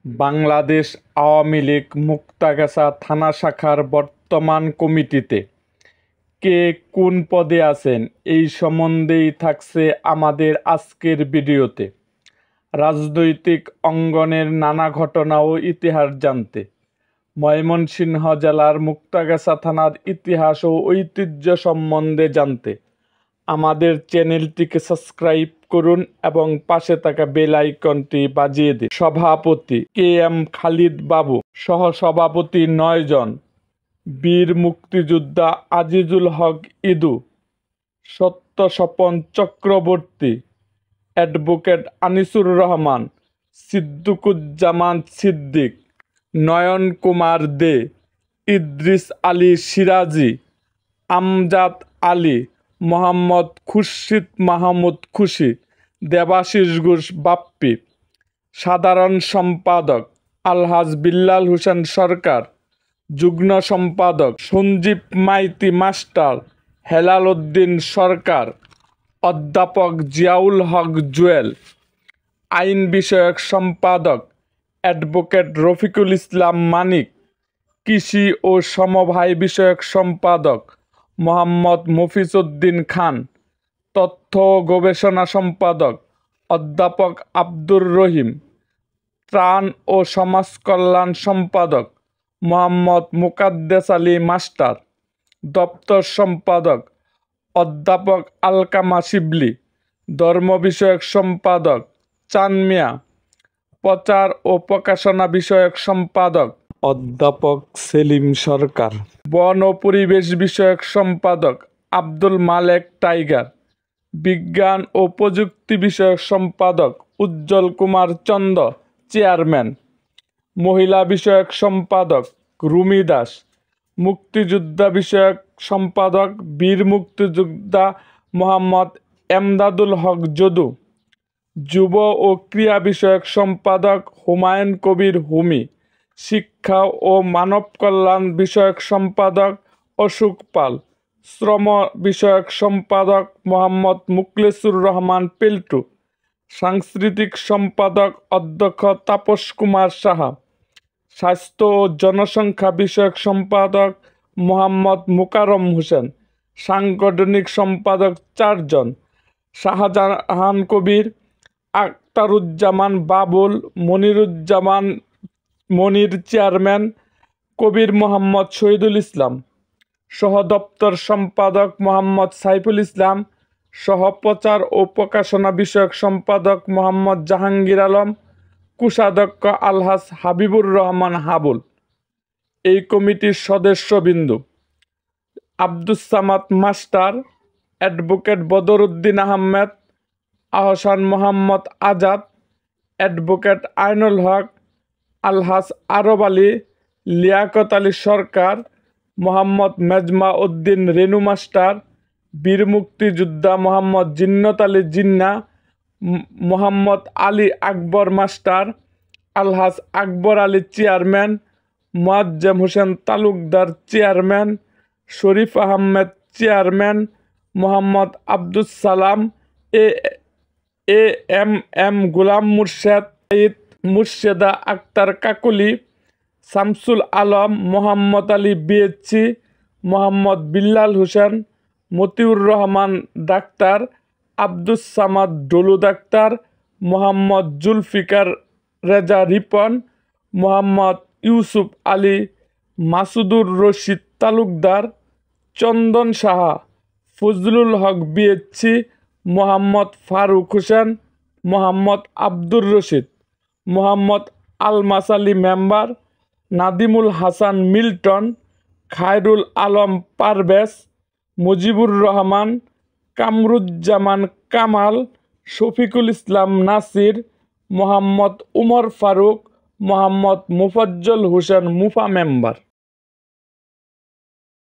বাংলাদেশ আওয়ামী লীগ মুক্তাগাছা থানা শাখার বর্তমান কমিটিতে কে কোন পদে আছেন এই সম্বন্ধেই থাকছে আমাদের আজকের ভিডিওতে। রাজনৈতিক অঙ্গনের নানা ঘটনা ও ইতিহাস জানতে ময়মনসিংহ জেলার মুক্তাগাছা থানার ইতিহাস ও ঐতিহ্য সম্বন্ধে জানতে আমাদের চ্যানেলটিকে সাবস্ক্রাইব করুন এবং পাশে থাকা বেল আইকনটি বাজিয়ে দিন। সভাপতি কে এম খালিদ বাবু, সহসভাপতি 9 জন, বীর মুক্তিযোদ্ধা আজিজুল হক ইদু, সত্যস্বপন চক্রবর্তী, অ্যাডভোকেট আনিসুর রহমান, সিদ্দিকুজ্জামান সিদ্দিক, নয়ন কুমার দে, ইদ্রিস আলী সিরাজি, আমজাদ আলী, মোহাম্মদ খুরশিদ মাহমুদ খুশি, দেবাশিস ঘোষ বাপ্পি। সাধারণ সম্পাদক আলহাজ বিল্লাল হোসেন সরকার, যুগ্ম সম্পাদক সঞ্জীব মাইতি মাস্টার, হেলাল উদ্দিন সরকার, অধ্যাপক জিয়াউল হক জুয়েল। আইন বিষয়ক সম্পাদক অ্যাডভোকেট রফিকুল ইসলাম মানিক। কৃষি ও সমবায় বিষয়ক সম্পাদক মোহাম্মদ মফিজ উদ্দিন খান। তথ্য ও গবেষণা সম্পাদক অধ্যাপক আব্দুর রহিম। ত্রাণ ও সমাজ কল্যাণ সম্পাদক মোহাম্মদ মুকাদ্দেস আলী মাস্টার। দপ্তর সম্পাদক অধ্যাপক আলকামা শিবলি। ধর্ম বিষয়ক সম্পাদক চান মিয়া। প্রচার ও প্রকাশনা বিষয়ক সম্পাদক অধ্যাপক সেলিম সরকার। বন ও পরিবেশ বিষয়ক সম্পাদক আব্দুল মালেক টাইগার। বিজ্ঞান ও প্রযুক্তি বিষয়ক সম্পাদক উজ্জ্বল কুমার চন্দ চেয়ারম্যান। মহিলা বিষয়ক সম্পাদক রুমি দাস। মুক্তিযোদ্ধা বিষয়ক সম্পাদক বীর মুক্তিযোদ্ধা মোহাম্মদ এমদাদুল হক যদু। যুব ও ক্রীড়া বিষয়ক সম্পাদক হুমায়ুন কবির হুমি। শিক্ষা ও মানব কল্যাণ বিষয়ক সম্পাদক অশোক পাল। শ্রম বিষয়ক সম্পাদক মোহাম্মদ মুখলেসুর রহমান পিল্টু। সাংস্কৃতিক সম্পাদক অধ্যক্ষ তাপস কুমার সাহা। স্বাস্থ্য ও জনসংখ্যা বিষয়ক সম্পাদক মোহাম্মদ মোকাররম হোসেন। সাংগঠনিক সম্পাদক 4 জন: শাহজাহান কবির, আখতারুজ্জামান বাবুল, মনিরুজ্জামান মনির চেয়ারম্যান, কবির মোহাম্মদ শহীদুল ইসলাম। সহ দপ্তর সম্পাদক মোহাম্মদ সাইফুল ইসলাম। সহ প্রচার ও প্রকাশনা বিষয়ক সম্পাদক মোহাম্মদ জাহাঙ্গীর আলম। কোষাধ্যক্ষ আলহাজ হাবিবুর রহমান হাবুল। এই কমিটির সদস্যবৃন্দ: Abdus Samad master, advocate Badruddin Ahmed, Ahsan Mohammad Azad, advocate Ainul Haque, Alhaj Arab Ali, Liaquat Ali Sarkar, Mohammad Mejma Uddin Renu master, বীর মুক্তিযোদ্ধা Mohammad Jinnat Ali Jinna, Mohammad Ali Akbar master, Alhaj Akbar Ali chairman, Moazzem Hossain Talukdar chairman, Sharif Ahmed chairman, Mohammad Abdus Salam, A M Golam Murshed, Murshida Akter Kakuli, Shamsul Alam, Mohammad Ali BSc, Mohammad Billal Hossain, Motiur Rahman doctor, Abdus Samad Dolu doctor, Mohammad Zulfikar Reza Ripon, Mohammad Yusuf Ali, Masudur Rashid Talukdar, Chandan Saha, Fazlul Haque BSc, Mohammad Faruk Hossain, Mohammad Abdur Rashid, Mohammad Almas Ali member, Nadimul Hasan Milton, Khairul Alam Parvez, Mujibur Rahman, Kamruzzaman Kamal, Shafiqul Islam Nasir, Mohammad Umar Faruk, Mohammad Mufazzal Hossain Mufa member.